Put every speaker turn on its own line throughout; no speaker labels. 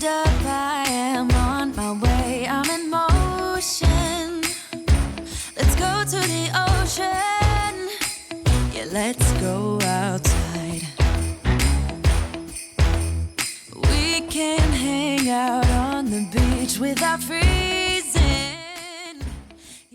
Hold up, I am on my way, I'm in motion. Let's go to the ocean. Yeah, let's go outside. We can hang out on the beach without freezing.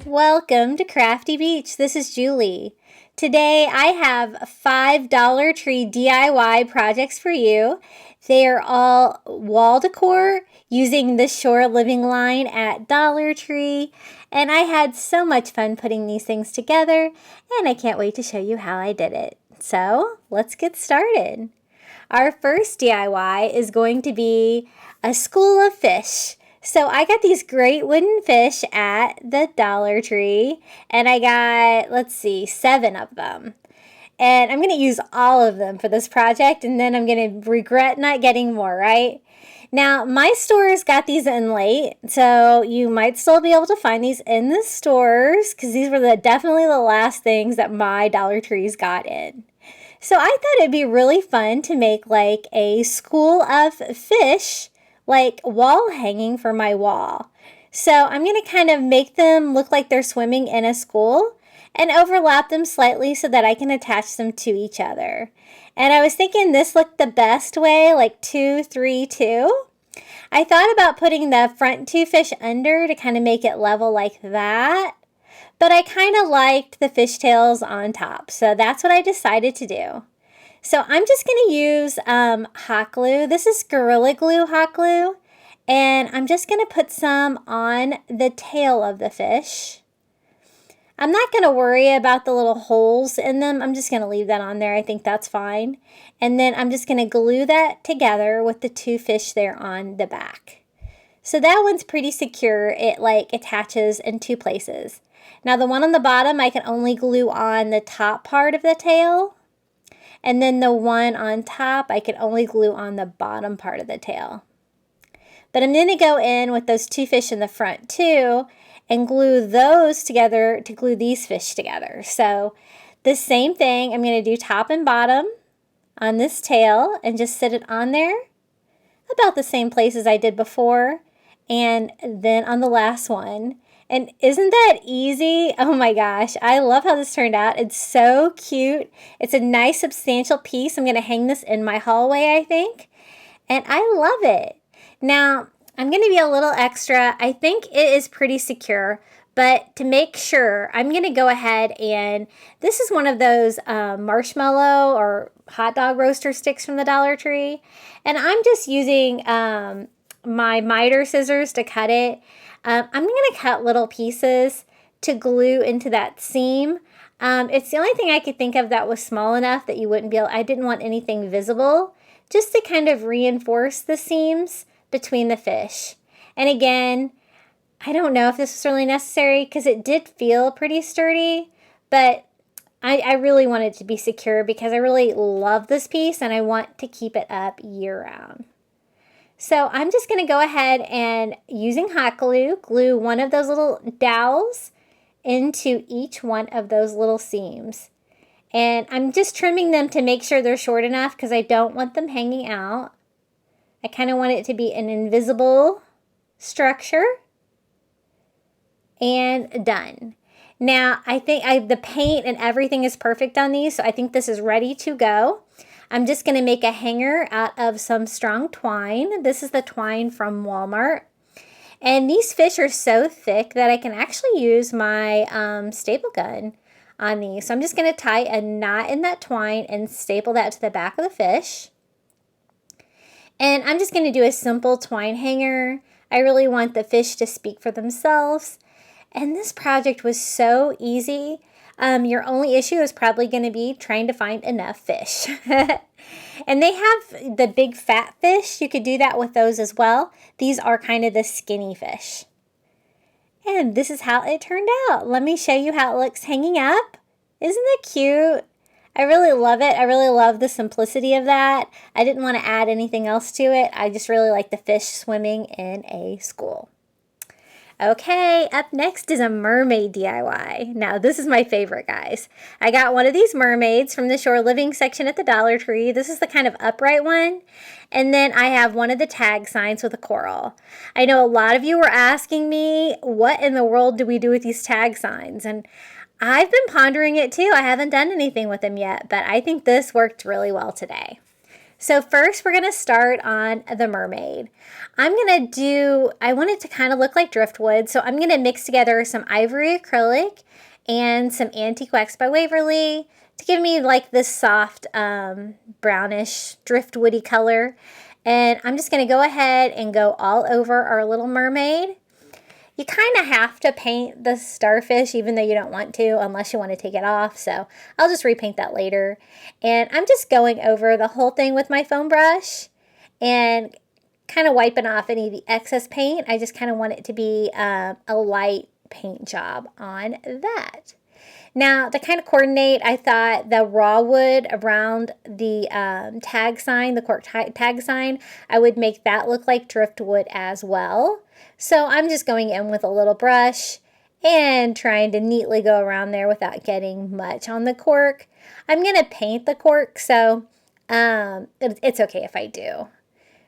Welcome to Crafty Beach. This is Julie. Today I have 5 Dollar Tree DIY projects for you. They are all wall decor using the Shore Living line at Dollar Tree. And I had so much fun putting these things together, and I can't wait to show you how I did it. So let's get started. Our first DIY is going to be a school of fish. So I got these great wooden fish at the Dollar Tree, and I got, 7 of them. And I'm going to use all of them for this project, and then I'm going to regret not getting more, right? Now, my stores got these in late, so you might still be able to find these in the stores, because these were definitely the last things that my Dollar Trees got in. So I thought it'd be really fun to make like a school of fish, like wall hanging for my wall. So I'm going to kind of make them look like they're swimming in a school and overlap them slightly so that I can attach them to each other. And I was thinking this looked the best way, like 2, 3, 2. I thought about putting the front 2 fish under to kind of make it level like that. But I kind of liked the fishtails on top. So that's what I decided to do. So I'm just going to use hot glue. This is Gorilla Glue hot glue. And I'm just going to put some on the tail of the fish. I'm not going to worry about the little holes in them. I'm just going to leave that on there. I think that's fine. And then I'm just going to glue that together with the 2 fish there on the back. So that one's pretty secure. It attaches in 2 places. Now the one on the bottom, I can only glue on the top part of the tail. And then the one on top, I can only glue on the bottom part of the tail. But I'm going to go in with those 2 fish in the front too and glue those together to glue these fish together. So the same thing, I'm going to do top and bottom on this tail and just sit it on there about the same place as I did before. And then on the last one. And isn't that easy? Oh my gosh, I love how this turned out. It's so cute. It's a nice substantial piece. I'm going to hang this in my hallway, I think. And I love it. Now, I'm going to be a little extra. I think it is pretty secure. But to make sure, I'm going to go ahead and this is one of those marshmallow or hot dog roaster sticks from the Dollar Tree. And I'm just using my miter scissors to cut it. I'm going to cut little pieces to glue into that seam. It's the only thing I could think of that was small enough that you wouldn't be able, I didn't want anything visible, just to kind of reinforce the seams between the fish. And again, I don't know if this was really necessary because it did feel pretty sturdy, but I really want it to be secure because I really love this piece and I want to keep it up year round. So I'm just going to go ahead and using hot glue, glue one of those little dowels into each one of those little seams. And I'm just trimming them to make sure they're short enough because I don't want them hanging out. I kind of want it to be an invisible structure. And done. Now I think the paint and everything is perfect on these, so I think this is ready to go. I'm just going to make a hanger out of some strong twine. This is the twine from Walmart. And these fish are so thick that I can actually use my staple gun on these. So I'm just going to tie a knot in that twine and staple that to the back of the fish. And I'm just going to do a simple twine hanger. I really want the fish to speak for themselves. And this project was so easy. Your only issue is probably going to be trying to find enough fish. And they have the big fat fish. You could do that with those as well. These are kind of the skinny fish. And this is how it turned out. Let me show you how it looks hanging up. Isn't it cute? I really love it. I really love the simplicity of that. I didn't want to add anything else to it. I just really like the fish swimming in a school. Okay, up next is a mermaid DIY. Now, this is my favorite, guys. I got one of these mermaids from the shore living section at the Dollar Tree. This is the kind of upright one. And then I have one of the tag signs with a coral. I know a lot of you were asking me, what in the world do we do with these tag signs? And I've been pondering it too. I haven't done anything with them yet, but I think this worked really well today. So first we're going to start on the mermaid. I want it to kind of look like driftwood, so I'm going to mix together some ivory acrylic and some antique wax by Waverly to give me like this soft brownish driftwoody color. And I'm just going to go ahead and go all over our little mermaid. You kind of have to paint the starfish even though you don't want to unless you want to take it off. So I'll just repaint that later. And I'm just going over the whole thing with my foam brush and kind of wiping off any of the excess paint. I just kind of want it to be a light paint job on that. Now, to kind of coordinate, I thought the raw wood around the tag sign, the cork tag sign, I would make that look like driftwood as well. So I'm just going in with a little brush and trying to neatly go around there without getting much on the cork. I'm going to paint the cork, so it's okay if I do.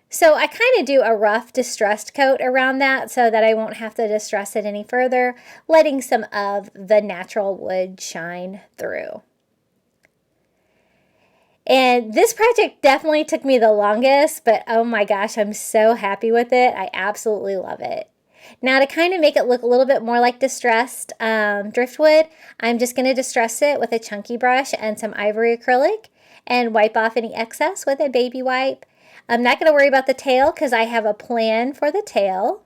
So I kind of do a rough distressed coat around that so that I won't have to distress it any further, letting some of the natural wood shine through. And this project definitely took me the longest, but oh my gosh, I'm so happy with it. I absolutely love it. Now to kind of make it look a little bit more like distressed driftwood, I'm just going to distress it with a chunky brush and some ivory acrylic and wipe off any excess with a baby wipe. I'm not going to worry about the tail because I have a plan for the tail,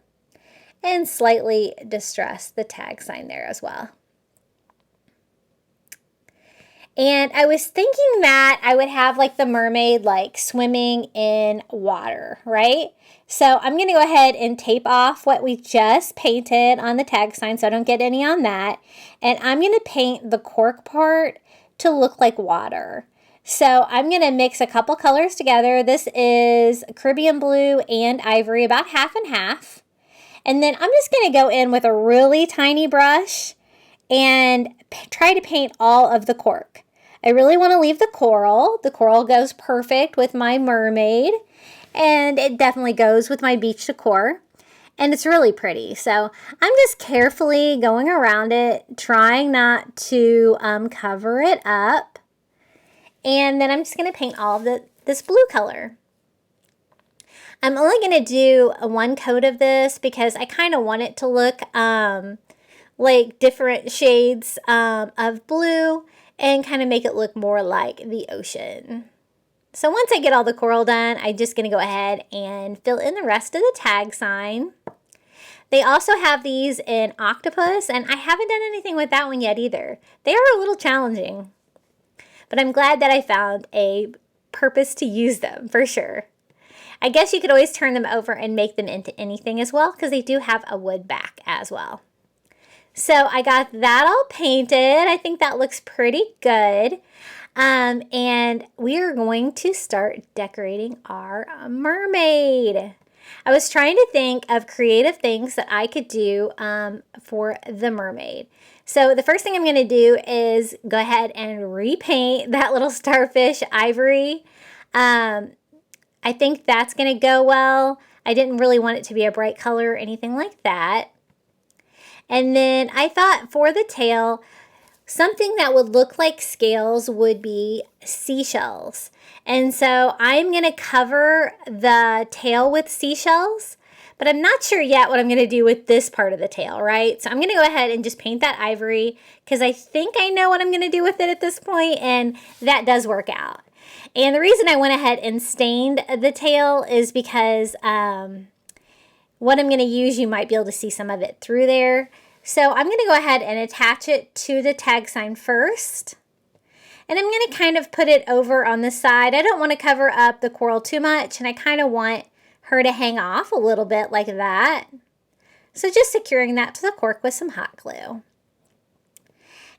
and slightly distress the tag sign there as well. And I was thinking that I would have like the mermaid like swimming in water, right? So I'm going to go ahead and tape off what we just painted on the tag sign so I don't get any on that. And I'm going to paint the cork part to look like water. So I'm going to mix a couple colors together. This is Caribbean blue and ivory, about half and half. And then I'm just going to go in with a really tiny brush and try to paint all of the cork. I really want to leave the coral. The coral goes perfect with my mermaid, and it definitely goes with my beach decor. And it's really pretty. So I'm just carefully going around it, trying not to cover it up. And then I'm just going to paint all of this blue color. I'm only going to do one coat of this because I kind of want it to look like different shades of blue and kind of make it look more like the ocean. So once I get all the coral done, I'm just going to go ahead and fill in the rest of the tag sign. They also have these in octopus, and I haven't done anything with that one yet either. They are a little challenging. But I'm glad that I found a purpose to use them, for sure. I guess you could always turn them over and make them into anything as well, because they do have a wood back as well. So I got that all painted. I think that looks pretty good. And we are going to start decorating our mermaid. I was trying to think of creative things that I could do for the mermaid. So the first thing I'm going to do is go ahead and repaint that little starfish ivory. I think that's going to go well. I didn't really want it to be a bright color or anything like that. And then I thought for the tail, something that would look like scales would be seashells. And so I'm going to cover the tail with seashells, but I'm not sure yet what I'm going to do with this part of the tail, right? So I'm going to go ahead and just paint that ivory because I think I know what I'm going to do with it at this point, and that does work out. And the reason I went ahead and stained the tail is because what I'm going to use, you might be able to see some of it through there. So I'm going to go ahead and attach it to the tag sign first. And I'm going to kind of put it over on the side. I don't want to cover up the coral too much, and I kind of want her to hang off a little bit like that. So just securing that to the cork with some hot glue.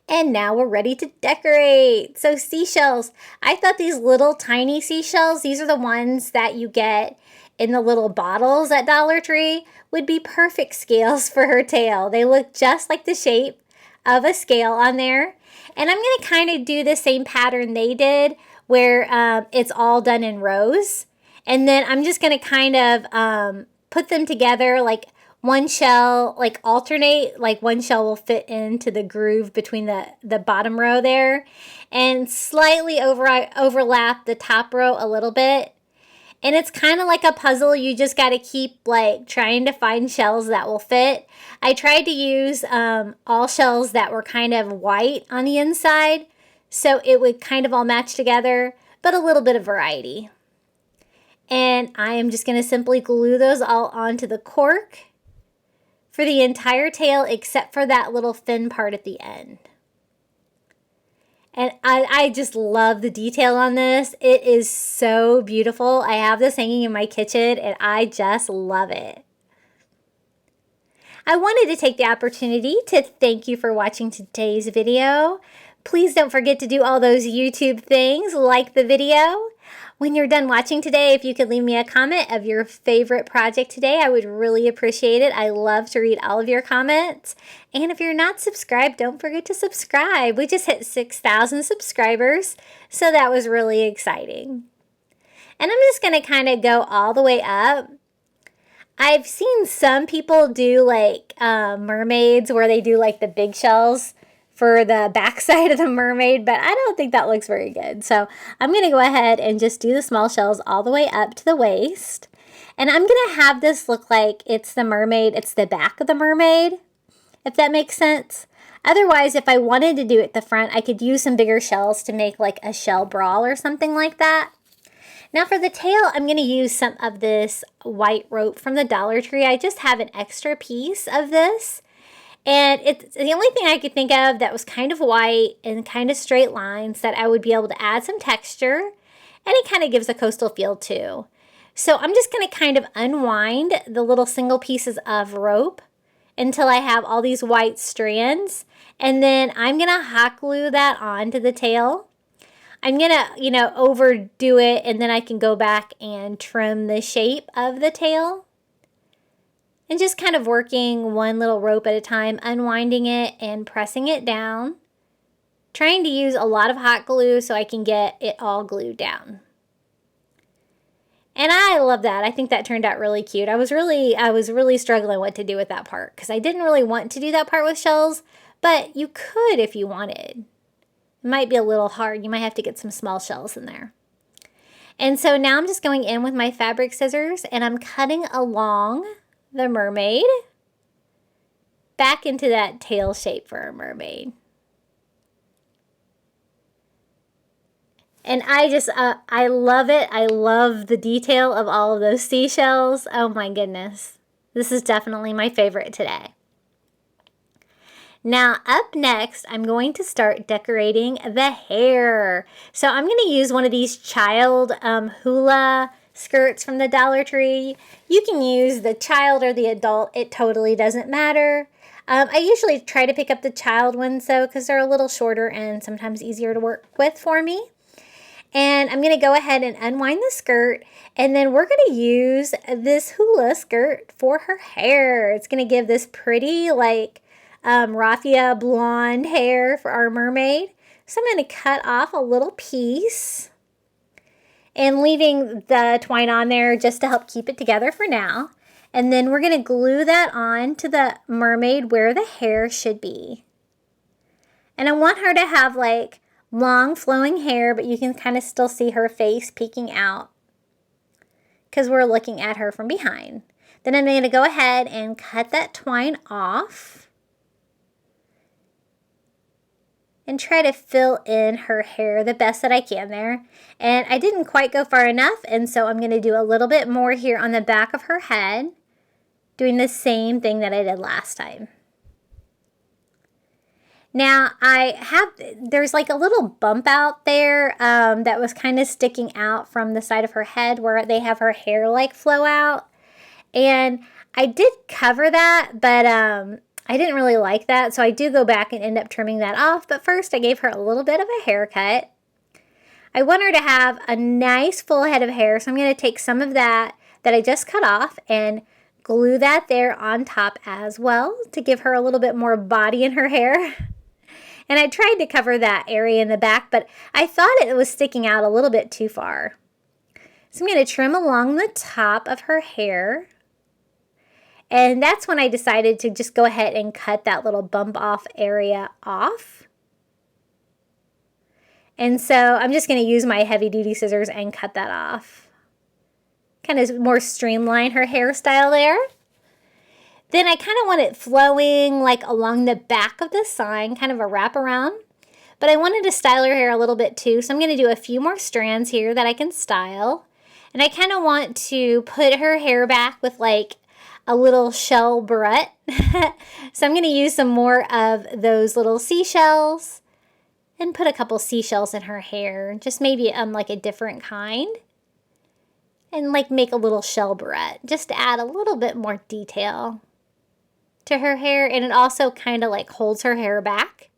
And now we're ready to decorate. So seashells. I thought these little tiny seashells, these are the ones that you get in the little bottles at Dollar Tree would be perfect scales for her tail. They look just like the shape of a scale on there. And I'm going to kind of do the same pattern they did where it's all done in rows. And then I'm just going to kind of put them together, like one shell, like alternate, like one shell will fit into the groove between the bottom row there and slightly overlap the top row a little bit. And it's kind of like a puzzle. You just got to keep like trying to find shells that will fit. I tried to use all shells that were kind of white on the inside, so it would kind of all match together, but a little bit of variety. And I am just going to simply glue those all onto the cork for the entire tail except for that little fin part at the end. And I just love the detail on this. It is so beautiful. I have this hanging in my kitchen and I just love it. I wanted to take the opportunity to thank you for watching today's video. Please don't forget to do all those YouTube things, like the video. When you're done watching today, if you could leave me a comment of your favorite project today, I would really appreciate it. I love to read all of your comments. And if you're not subscribed, don't forget to subscribe. We just hit 6,000 subscribers, so that was really exciting. And I'm just going to kind of go all the way up. I've seen some people do like mermaids where they do like the big shells for the backside of the mermaid, but I don't think that looks very good. So I'm going to go ahead and just do the small shells all the way up to the waist. And I'm going to have this look like it's the mermaid, it's the back of the mermaid, if that makes sense. Otherwise, if I wanted to do it at the front, I could use some bigger shells to make like a shell brawl or something like that. Now for the tail, I'm going to use some of this white rope from the Dollar Tree. I just have an extra piece of this. And it's the only thing I could think of that was kind of white and kind of straight lines that I would be able to add some texture. And it kind of gives a coastal feel too. So I'm just going to kind of unwind the little single pieces of rope until I have all these white strands. And then I'm going to hot glue that onto the tail. I'm going to, overdo it, and then I can go back and trim the shape of the tail. And just kind of working one little rope at a time, unwinding it and pressing it down. Trying to use a lot of hot glue so I can get it all glued down. And I love that. I think that turned out really cute. I was really struggling what to do with that part because I didn't really want to do that part with shells, but you could if you wanted. It might be a little hard. You might have to get some small shells in there. And so now I'm just going in with my fabric scissors and I'm cutting along the mermaid back into that tail shape for a mermaid. And I love it. I love the detail of all of those seashells. Oh my goodness. This is definitely my favorite today. Now up next, I'm going to start decorating the hair. So I'm going to use one of these child hula skirts from the Dollar Tree. You can use the child or the adult. It totally doesn't matter. I usually try to pick up the child ones though because they're a little shorter and sometimes easier to work with for me. And I'm going to go ahead and unwind the skirt, and then we're going to use this hula skirt for her hair. It's going to give this pretty like raffia blonde hair for our mermaid. So I'm going to cut off a little piece and leaving the twine on there just to help keep it together for now. And then we're going to glue that on to the mermaid where the hair should be. And I want her to have like long flowing hair, but you can kind of still see her face peeking out because we're looking at her from behind. Then I'm going to go ahead and cut that twine off and try to fill in her hair the best that I can there. And I didn't quite go far enough, and so I'm going to do a little bit more here on the back of her head, doing the same thing that I did last time. Now, there's like a little bump out there that was kind of sticking out from the side of her head where they have her hair like flow out. And I did cover that, but I didn't really like that. So I do go back and end up trimming that off. But first, I gave her a little bit of a haircut. I want her to have a nice full head of hair. So I'm going to take some of that that I just cut off and glue that there on top as well to give her a little bit more body in her hair. And I tried to cover that area in the back, but I thought it was sticking out a little bit too far. So I'm going to trim along the top of her hair. And that's when I decided to just go ahead and cut that little bump off area off. And so I'm just going to use my heavy duty scissors and cut that off. Kind of more streamline her hairstyle there. Then I kind of want it flowing like along the back of the sign, kind of a wraparound. But I wanted to style her hair a little bit too, so I'm going to do a few more strands here that I can style. And I kind of want to put her hair back with like a little shell barrette. So I'm going to use some more of those little seashells and put a couple seashells in her hair. Just maybe like a different kind. And like make a little shell barrette just to add a little bit more detail to her hair, and it also kind of like holds her hair back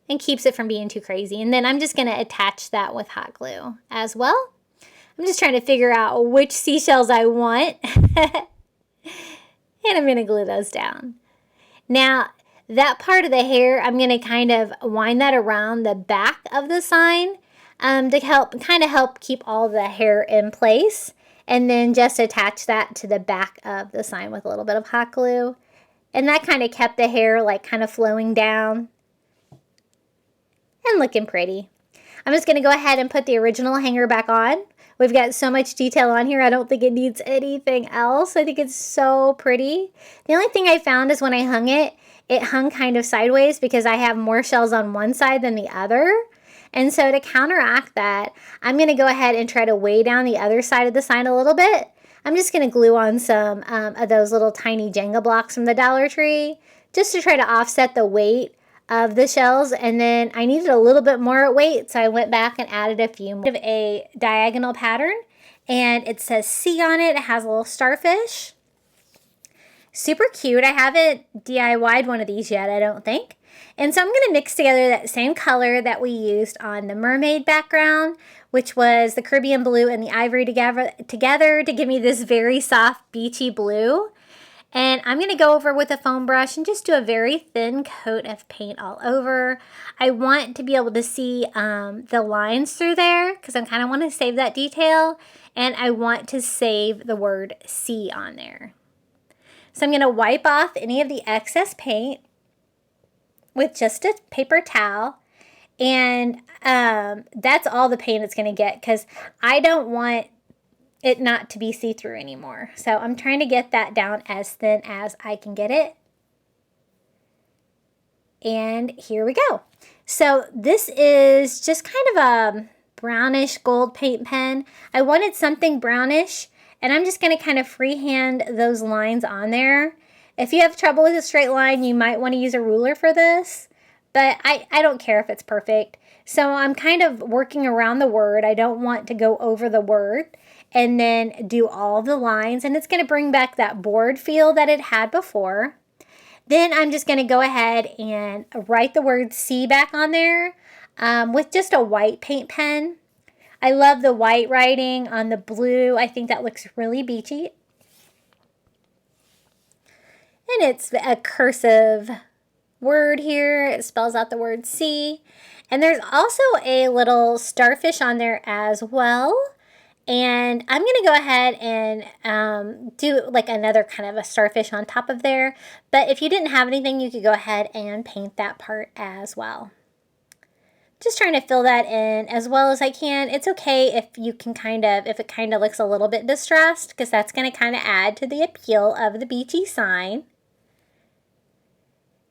and keeps it from being too crazy. And then I'm just going to attach that with hot glue as well. I'm just trying to figure out which seashells I want. And I'm going to glue those down. Now, that part of the hair, I'm going to kind of wind that around the back of the sign to help keep all the hair in place. And then just attach that to the back of the sign with a little bit of hot glue. And that kind of kept the hair like kind of flowing down and looking pretty. I'm just going to go ahead and put the original hanger back on. We've got so much detail on here, I don't think it needs anything else. I think it's so pretty. The only thing I found is when I hung it, it hung kind of sideways because I have more shells on one side than the other. And so to counteract that, I'm going to go ahead and try to weigh down the other side of the sign a little bit. I'm just going to glue on some of those little tiny Jenga blocks from the Dollar Tree just to try to offset the weight of the shells. And then I needed a little bit more weight, so I went back and added a few more of a diagonal pattern. And it says C on it. It has a little starfish. Super cute. I haven't DIY'd one of these yet, I don't think. And so I'm going to mix together that same color that we used on the mermaid background, which was the Caribbean blue and the ivory together to give me this very soft beachy blue. And I'm going to go over with a foam brush and just do a very thin coat of paint all over. I want to be able to see the lines through there because I kind of want to save that detail. And I want to save the word C on there. So I'm going to wipe off any of the excess paint with just a paper towel. And that's all the paint it's going to get because I don't want it not to be see-through anymore. So I'm trying to get that down as thin as I can get it. And here we go. So this is just kind of a brownish gold paint pen. I wanted something brownish, and I'm just going to kind of freehand those lines on there. If you have trouble with a straight line, you might want to use a ruler for this, but I don't care if it's perfect. So I'm kind of working around the word. I don't want to go over the word and then do all the lines, and it's going to bring back that board feel that it had before. Then I'm just going to go ahead and write the word C back on there with just a white paint pen. I love the white writing on the blue. I think that looks really beachy. And it's a cursive word here. It spells out the word C. And there's also a little starfish on there as well. And I'm going to go ahead and do like another kind of a starfish on top of there. But if you didn't have anything, you could go ahead and paint that part as well. Just trying to fill that in as well as I can. It's okay if you can if it kind of looks a little bit distressed, because that's going to kind of add to the appeal of the beachy sign.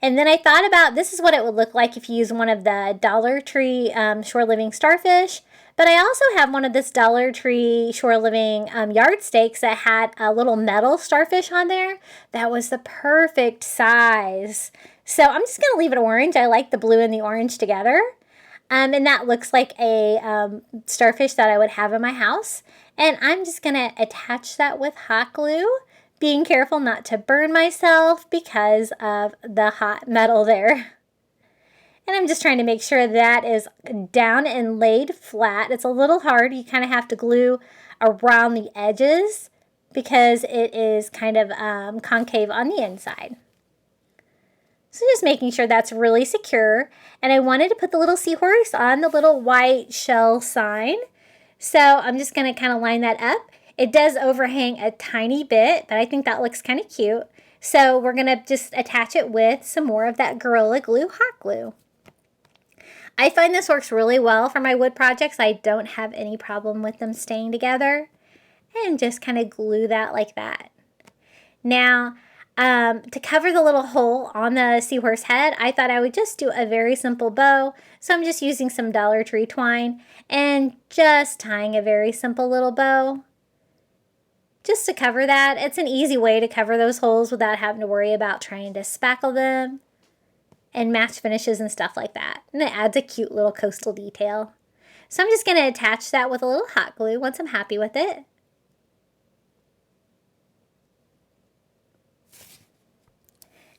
And then I thought about this is what it would look like if you use one of the Dollar Tree Shore Living Starfish. But I also have one of this Dollar Tree Shore Living yard stakes that had a little metal starfish on there. That was the perfect size. So I'm just going to leave it orange. I like the blue and the orange together. And that looks like a starfish that I would have in my house. And I'm just going to attach that with hot glue, being careful not to burn myself because of the hot metal there. And I'm just trying to make sure that is down and laid flat. It's a little hard. You kind of have to glue around the edges because it is kind of concave on the inside. So just making sure that's really secure. And I wanted to put the little seahorse on the little white shell sign. So I'm just going to kind of line that up. It does overhang a tiny bit, but I think that looks kind of cute. So we're going to just attach it with some more of that Gorilla Glue hot glue. I find this works really well for my wood projects. I don't have any problem with them staying together. And just kind of glue that like that. Now, to cover the little hole on the seahorse head, I thought I would just do a very simple bow. So I'm just using some Dollar Tree twine and just tying a very simple little bow. Just to cover that. It's an easy way to cover those holes without having to worry about trying to spackle them and match finishes and stuff like that. And it adds a cute little coastal detail. So I'm just going to attach that with a little hot glue once I'm happy with it.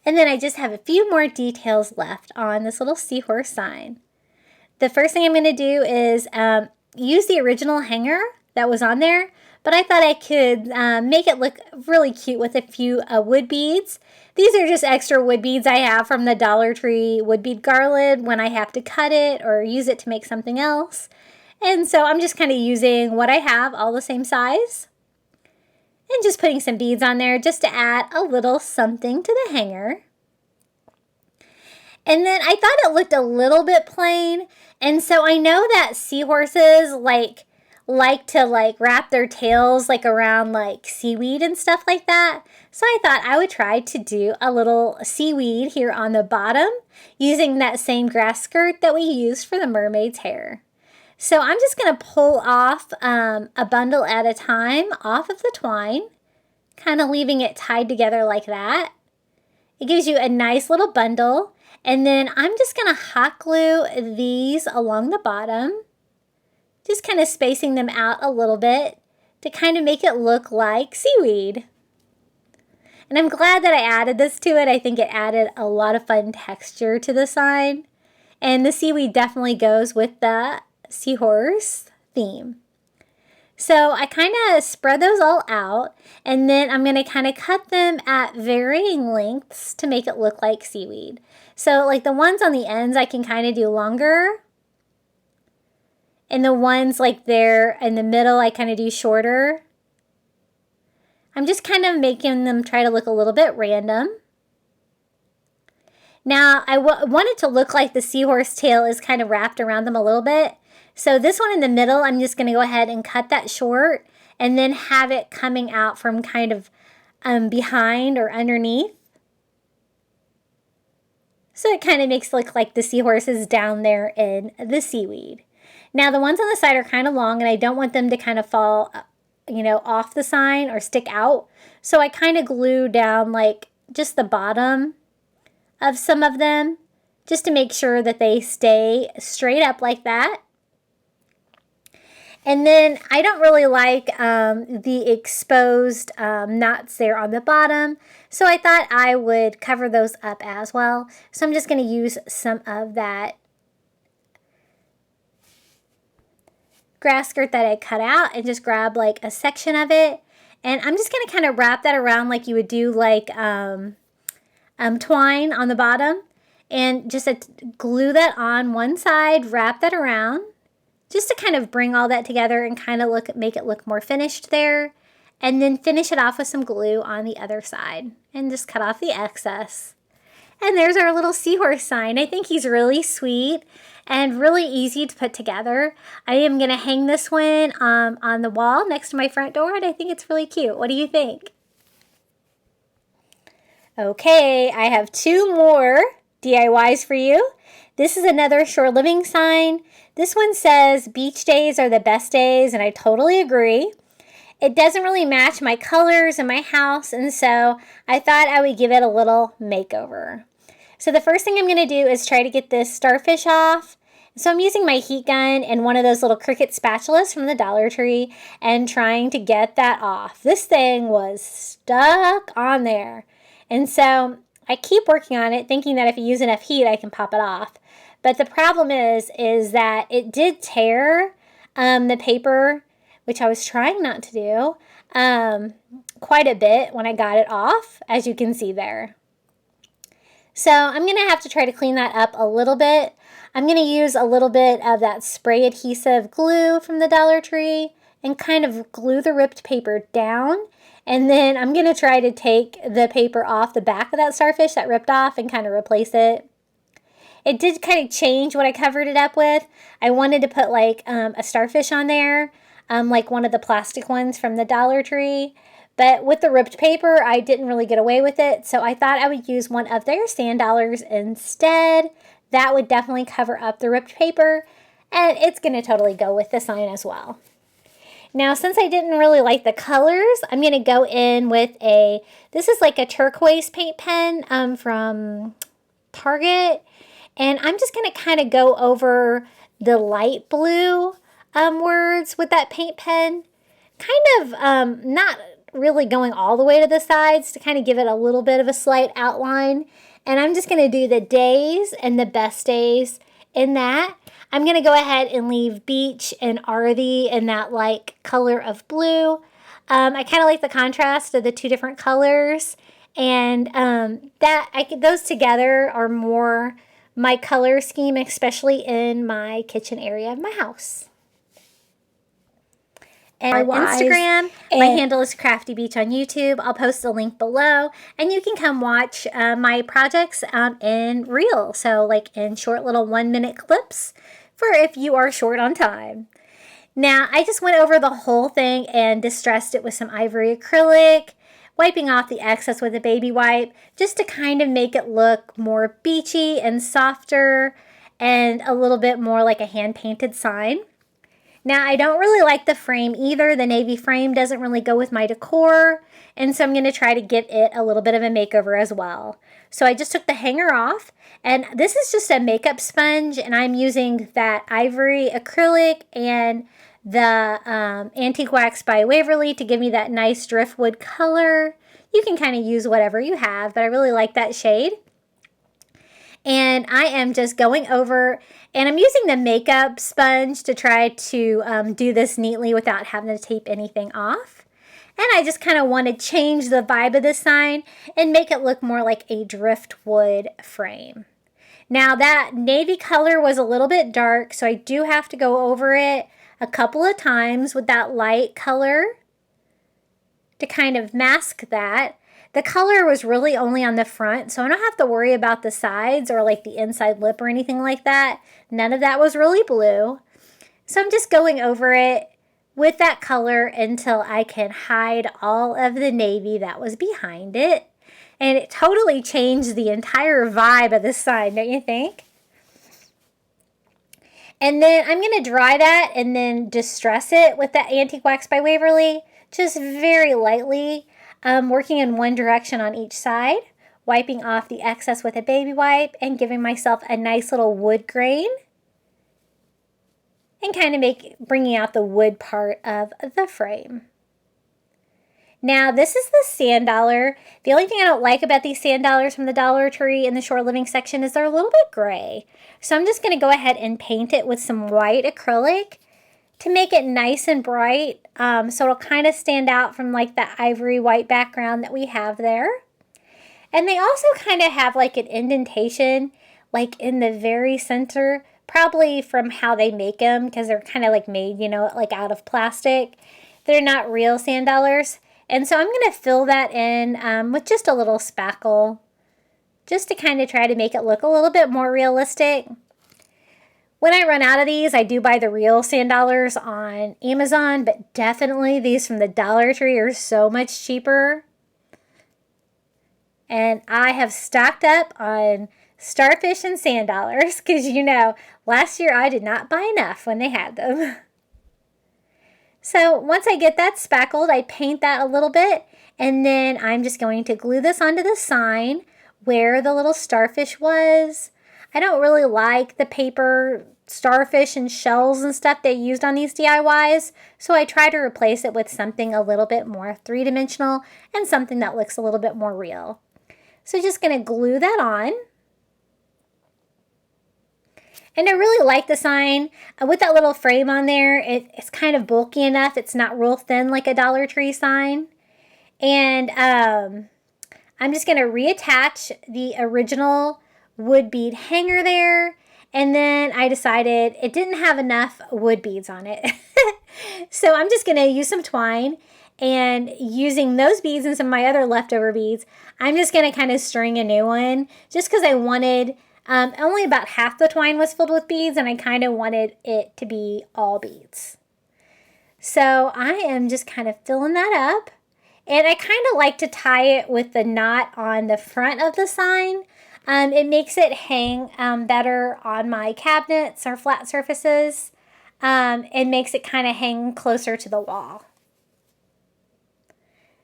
And then I just have a few more details left on this little seahorse sign. The first thing I'm going to do is use the original hanger that was on there, but I thought I could make it look really cute with a few wood beads. These are just extra wood beads I have from the Dollar Tree wood bead garland when I have to cut it or use it to make something else. And so I'm just kind of using what I have, all the same size. And just putting some beads on there just to add a little something to the hanger. And then I thought it looked a little bit plain. And so I know that seahorses like to wrap their tails around seaweed and stuff like that. So I thought I would try to do a little seaweed here on the bottom using that same grass skirt that we used for the mermaid's hair. So I'm just going to pull off a bundle at a time off of the twine, kind of leaving it tied together like that. It gives you a nice little bundle. And then I'm just going to hot glue these along the bottom, just kind of spacing them out a little bit to kind of make it look like seaweed. And I'm glad that I added this to it. I think it added a lot of fun texture to the sign. And the seaweed definitely goes with the seahorse theme. So I kind of spread those all out, and then I'm going to kind of cut them at varying lengths to make it look like seaweed. So the ones on the ends I can kind of do longer, and the ones there in the middle I kind of do shorter. I'm just kind of making them try to look a little bit random. Now I want it to look like the seahorse tail is kind of wrapped around them a little bit. So this one in the middle, I'm just going to go ahead and cut that short and then have it coming out from kind of behind or underneath. So it kind of makes it look like the seahorse is down there in the seaweed. Now the ones on the side are kind of long and I don't want them to kind of fall, off the sign or stick out. So I kind of glue down just the bottom of some of them just to make sure that they stay straight up like that. And then I don't really like the exposed knots there on the bottom. So I thought I would cover those up as well. So I'm just going to use some of that grass skirt that I cut out and just grab a section of it. And I'm just going to kind of wrap that around like you would do twine on the bottom. And just glue that on one side, wrap that around. Just to kind of bring all that together and kind of make it look more finished there. And then finish it off with some glue on the other side. And just cut off the excess. And there's our little seahorse sign. I think he's really sweet and really easy to put together. I am going to hang this one on the wall next to my front door. And I think it's really cute. What do you think? Okay, I have two more DIYs for you. This is another shore living sign. This one says beach days are the best days, and I totally agree. It doesn't really match my colors in my house, and so I thought I would give it a little makeover. So the first thing I'm going to do is try to get this starfish off. So I'm using my heat gun and one of those little Cricut spatulas from the Dollar Tree and trying to get that off. This thing was stuck on there. And so I keep working on it, thinking that if you use enough heat, I can pop it off. But the problem is that it did tear the paper which I was trying not to do quite a bit when I got it off, as you can see there. So I'm going to have to try to clean that up a little bit. I'm going to use a little bit of that spray adhesive glue from the Dollar Tree and kind of glue the ripped paper down. And then I'm going to try to take the paper off the back of that starfish that ripped off and kind of replace it. It did kind of change what I covered it up with. I wanted to put like a starfish on there, like one of the plastic ones from the Dollar Tree. But with the ripped paper, I didn't really get away with it. So I thought I would use one of their sand dollars instead. That would definitely cover up the ripped paper. And it's going to totally go with the sign as well. Now, since I didn't really like the colors, I'm going to go in with this is like a turquoise paint pen from Target. And I'm just going to kind of go over the light blue words with that paint pen. Kind of not really going all the way to the sides to kind of give it a little bit of a slight outline. And I'm just going to do the days and the best days in that. I'm going to go ahead and leave beach and Arthy in that like color of blue. I kind of like the contrast of the two different colors. And those together are more my color scheme, especially in my kitchen area of my house. And Instagram, my handle is Crafty Beach on YouTube. I'll post a link below, and you can come watch my projects in reel, so like in short little 1-minute clips for if you are short on time. Now, I just went over the whole thing and distressed it with some ivory acrylic, wiping off the excess with a baby wipe, just to kind of make it look more beachy and softer and a little bit more like a hand-painted sign. Now, I don't really like the frame either. The navy frame doesn't really go with my decor, and so I'm going to try to give it a little bit of a makeover as well. So I just took the hanger off, and this is just a makeup sponge, and I'm using that ivory acrylic and the Antique Wax by Waverly to give me that nice driftwood color. You can kind of use whatever you have, but I really like that shade. And I am just going over, and I'm using the makeup sponge to try to do this neatly without having to tape anything off. And I just kind of want to change the vibe of this sign and make it look more like a driftwood frame. Now that navy color was a little bit dark, so I do have to go over it a couple of times with that light color to kind of mask that. The color was really only on the front, so I don't have to worry about the sides or like the inside lip or anything like that. None of that was really blue. So I'm just going over it with that color until I can hide all of the navy that was behind it. And it totally changed the entire vibe of this sign, don't you think? And then I'm going to dry that and then distress it with that Antique Wax by Waverly, just very lightly. Working in one direction on each side, wiping off the excess with a baby wipe, and giving myself a nice little wood grain. And kind of bringing out the wood part of the frame. Now, this is the sand dollar. The only thing I don't like about these sand dollars from the Dollar Tree in the shore living section is they're a little bit gray. So I'm just going to go ahead and paint it with some white acrylic to make it nice and bright, so it'll kind of stand out from like the ivory white background that we have there. And they also kind of have like an indentation like in the very center, probably from how they make them, because they're kind of like made, you know, like out of plastic. They're not real sand dollars. And so I'm going to fill that in with just a little spackle, just to kind of try to make it look a little bit more realistic. When I run out of these, I do buy the real sand dollars on Amazon, but definitely these from the Dollar Tree are so much cheaper. And I have stocked up on starfish and sand dollars because, you know, last year I did not buy enough when they had them. So once I get that spackled, I paint that a little bit, and then I'm just going to glue this onto the sign where the little starfish was. I don't really like the paper starfish and shells and stuff they used on these DIYs, so I try to replace it with something a little bit more three-dimensional and something that looks a little bit more real. So just going to glue that on. And I really like the sign. With that little frame on there, it's kind of bulky enough. It's not real thin like a Dollar Tree sign. And I'm just going to reattach the original wood bead hanger there. And then I decided it didn't have enough wood beads on it. So I'm just going to use some twine, and using those beads and some of my other leftover beads, I'm just going to kind of string a new one just because I wanted, only about half the twine was filled with beads, and I kind of wanted it to be all beads. So I am just kind of filling that up. And I kind of like to tie it with the knot on the front of the sign. It makes it hang better on my cabinets or flat surfaces. It makes it kind of hang closer to the wall.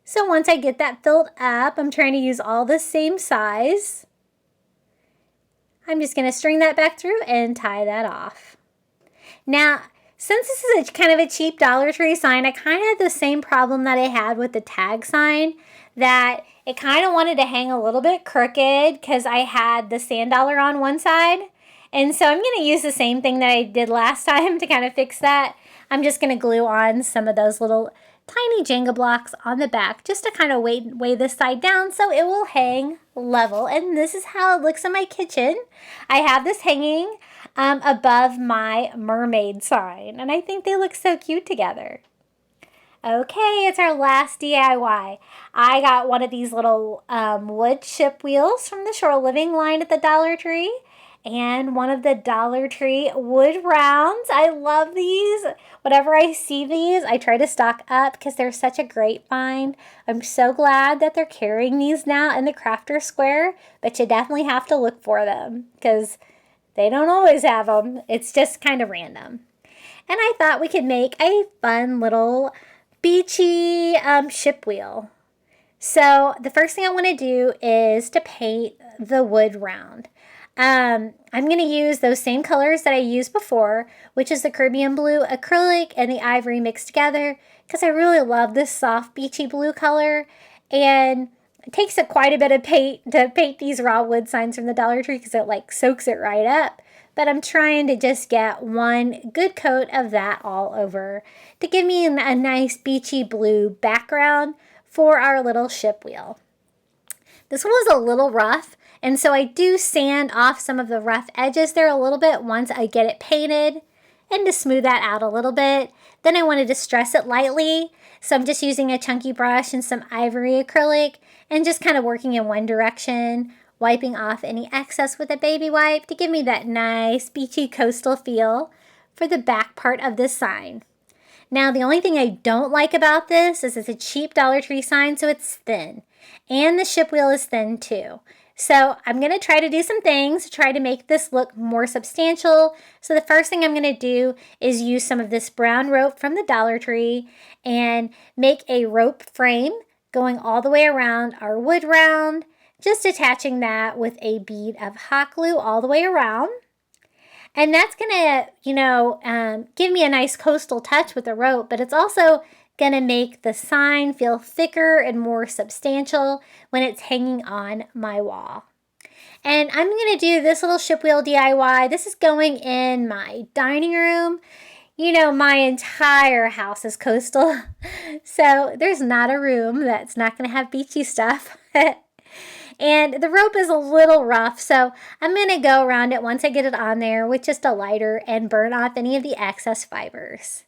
So once I get that filled up, I'm trying to use all the same size. I'm just going to string that back through and tie that off. Now, since this is kind of a cheap Dollar Tree sign, I kind of had the same problem that I had with the tag sign, that it kind of wanted to hang a little bit crooked because I had the sand dollar on one side. And so I'm going to use the same thing that I did last time to kind of fix that. I'm just going to glue on some of those little tiny Jenga blocks on the back just to kind of weigh this side down so it will hang level. And this is how it looks in my kitchen. I have this hanging above my mermaid sign, and I think they look so cute together. Okay, it's our last DIY. I got one of these little wood ship wheels from the Shore Living line at the Dollar Tree, and one of the Dollar Tree wood rounds. I love these. Whenever I see these, I try to stock up because they're such a great find. I'm so glad that they're carrying these now in the Crafter Square, but you definitely have to look for them because they don't always have them. It's just kind of random. And I thought we could make a fun little beachy ship wheel. So the first thing I want to do is to paint the wood round. I'm going to use those same colors that I used before, which is the Caribbean blue acrylic and the ivory mixed together, because I really love this soft beachy blue color. And it takes quite a bit of paint to paint these raw wood signs from the Dollar Tree because it like soaks it right up. But I'm trying to just get one good coat of that all over to give me a nice beachy blue background for our little ship wheel. This one was a little rough, and so I do sand off some of the rough edges there a little bit once I get it painted, and to smooth that out a little bit. Then I want to distress it lightly, so I'm just using a chunky brush and some ivory acrylic and just kind of working in one direction, wiping off any excess with a baby wipe to give me that nice beachy coastal feel for the back part of this sign. Now, the only thing I don't like about this is it's a cheap Dollar Tree sign, so it's thin. And the ship wheel is thin too. So I'm going to try to do some things to try to make this look more substantial. So the first thing I'm going to do is use some of this brown rope from the Dollar Tree and make a rope frame going all the way around our wood round, just attaching that with a bead of hot glue all the way around. And that's going to, give me a nice coastal touch with the rope, but it's also going to make the sign feel thicker and more substantial when it's hanging on my wall. And I'm going to do this little ship wheel DIY. This is going in my dining room. You know, my entire house is coastal, so there's not a room that's not going to have beachy stuff. And the rope is a little rough, so I'm going to go around it once I get it on there with just a lighter and burn off any of the excess fibers.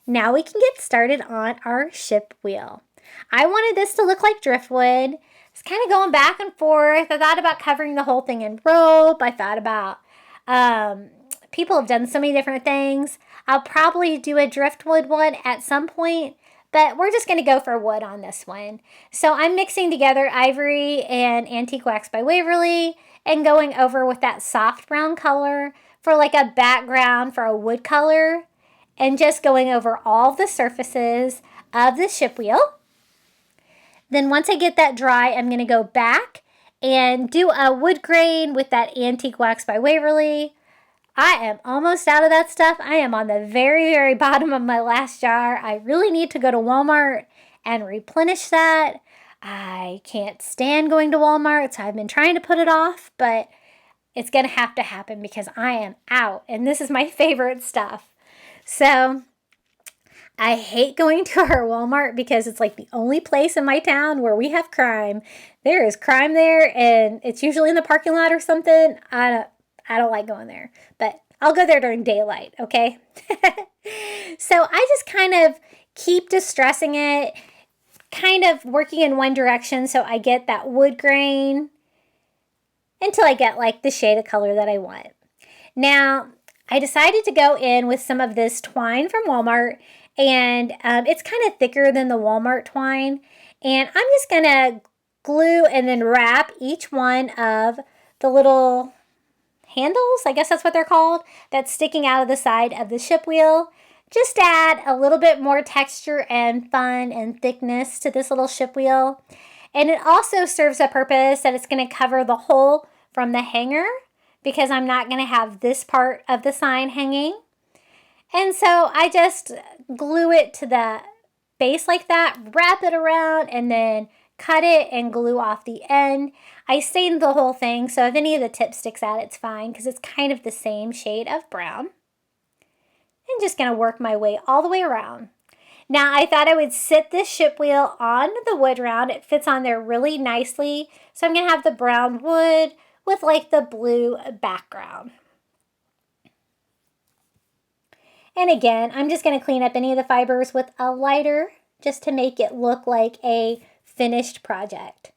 Now we can get started on our ship wheel. I wanted this to look like driftwood. It's kind of going back and forth. I thought about covering the whole thing in rope. I thought about, people have done so many different things. I'll probably do a driftwood one at some point, but we're just going to go for wood on this one. So I'm mixing together ivory and antique wax by Waverly and going over with that soft brown color for like a background for a wood color, and just going over all the surfaces of the ship wheel. Then once I get that dry, I'm going to go back and do a wood grain with that antique wax by Waverly. I am almost out of that stuff. I am on the very, very bottom of my last jar. I really need to go to Walmart and replenish that. I can't stand going to Walmart, so I've been trying to put it off, but it's going to have to happen because I am out. And this is my favorite stuff. So I hate going to our Walmart because it's like the only place in my town where we have crime. There is crime there, and it's usually in the parking lot or something. I don't like going there, but I'll go there during daylight, okay? So I just kind of keep distressing it, kind of working in one direction so I get that wood grain until I get like the shade of color that I want. Now, I decided to go in with some of this twine from Walmart, and it's kind of thicker than the Walmart twine. And I'm just going to glue and then wrap each one of the little handles, I guess that's what they're called, that's sticking out of the side of the ship wheel. Just add a little bit more texture and fun and thickness to this little ship wheel. And it also serves a purpose that it's going to cover the hole from the hanger, because I'm not going to have this part of the sign hanging. And so I just glue it to the base like that, wrap it around, and then cut it and glue off the end. I stained the whole thing, so if any of the tip sticks out, it's fine because it's kind of the same shade of brown. I'm just going to work my way all the way around. Now, I thought I would sit this ship wheel on the wood round. It fits on there really nicely. So I'm going to have the brown wood with like the blue background. And again, I'm just going to clean up any of the fibers with a lighter just to make it look like a finished project.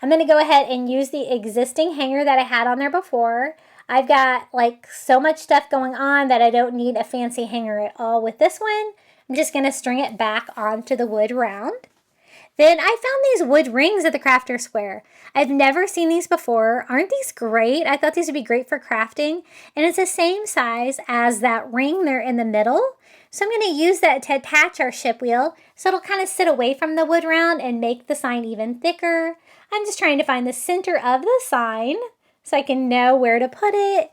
I'm going to go ahead and use the existing hanger that I had on there before. I've got like so much stuff going on that I don't need a fancy hanger at all with this one. I'm just going to string it back onto the wood round. Then I found these wood rings at the Crafter Square. I've never seen these before. Aren't these great? I thought these would be great for crafting. And it's the same size as that ring there in the middle. So I'm going to use that to attach our ship wheel so it'll kind of sit away from the wood round and make the sign even thicker. I'm just trying to find the center of the sign so I can know where to put it.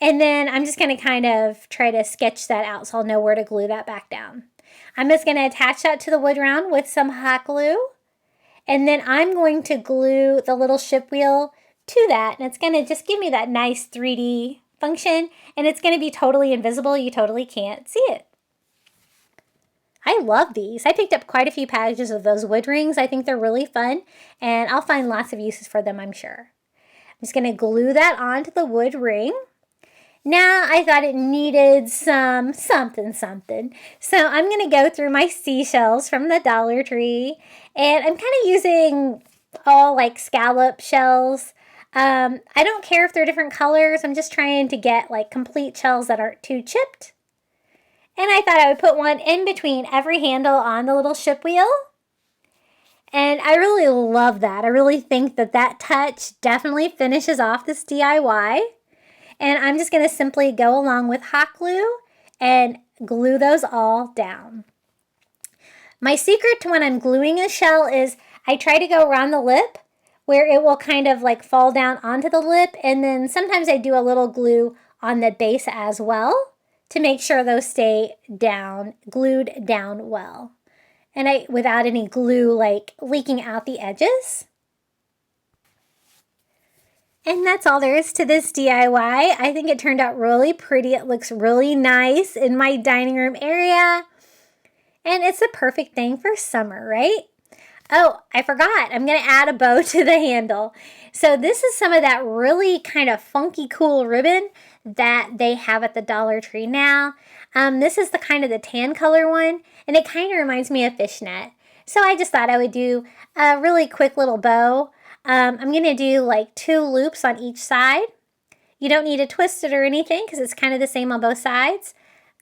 And then I'm just going to kind of try to sketch that out so I'll know where to glue that back down. I'm just going to attach that to the wood round with some hot glue. And then I'm going to glue the little ship wheel to that. And it's going to just give me that nice 3D function. And it's going to be totally invisible. You totally can't see it. I love these. I picked up quite a few packages of those wood rings. I think they're really fun. And I'll find lots of uses for them, I'm sure. I'm just going to glue that onto the wood ring. Now I thought it needed something. So I'm going to go through my seashells from the Dollar Tree. And I'm kind of using all like scallop shells. I don't care if they're different colors. I'm just trying to get like complete shells that aren't too chipped. And I thought I would put one in between every handle on the little ship wheel. And I really love that. I really think that that touch definitely finishes off this DIY. And I'm just going to simply go along with hot glue and glue those all down. My secret to when I'm gluing a shell is I try to go around the lip where it will kind of like fall down onto the lip. And then sometimes I do a little glue on the base as well to make sure those stay down, glued down well. And without any glue like leaking out the edges. And that's all there is to this DIY. I think it turned out really pretty. It looks really nice in my dining room area. And it's the perfect thing for summer, right? Oh, I forgot. I'm going to add a bow to the handle. So this is some of that really kind of funky cool ribbon that they have at the Dollar Tree now. This is the kind of the tan color one. And it kind of reminds me of fishnet. So I just thought I would do a really quick little bow. I'm going to do like 2 loops on each side. You don't need to twist it or anything because it's kind of the same on both sides.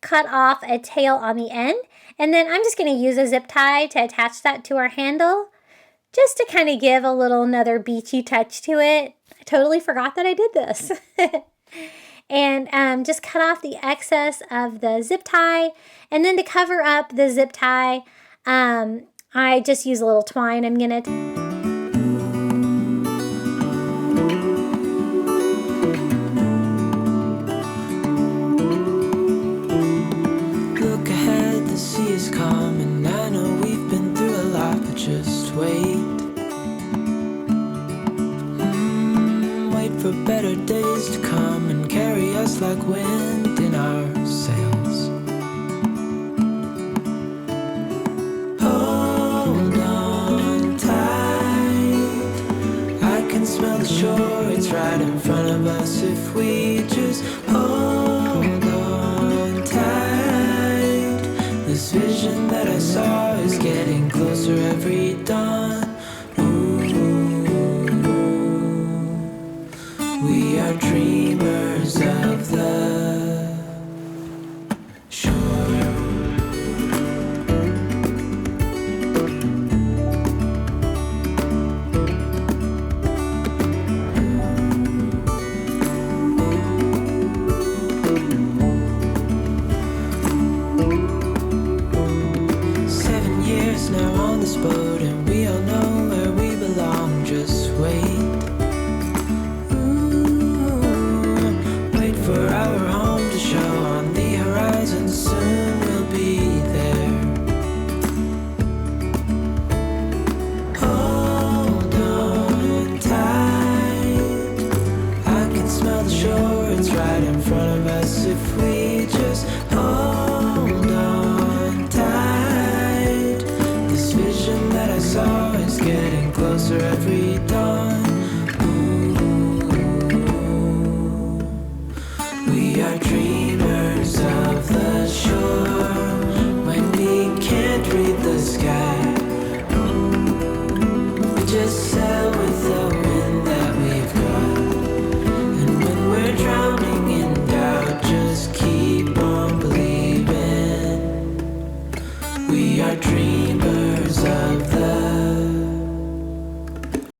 Cut off a tail on the end. And then I'm just going to use a zip tie to attach that to our handle. Just to kind of give a little another beachy touch to it. I totally forgot that I did this. And just cut off the excess of the zip tie. And then to cover up the zip tie, I just use a little twine. I'm going to...
Coming, I know we've been through a lot, but just wait. Wait
for better days to come and carry us like wind in our sails. Hold on tight, I can smell the shore, it's right in front of us if we just hold on tight. This vision that I saw is getting closer every dawn. We are dreamers of the shore. 7 years now on this boat, and we all know where we belong. Just wait. For our home to show on the horizon, soon we'll be there. Hold on tight, I can smell the shore, it's right in front of us if we just hold on tight. This vision that I saw is getting closer every dawn.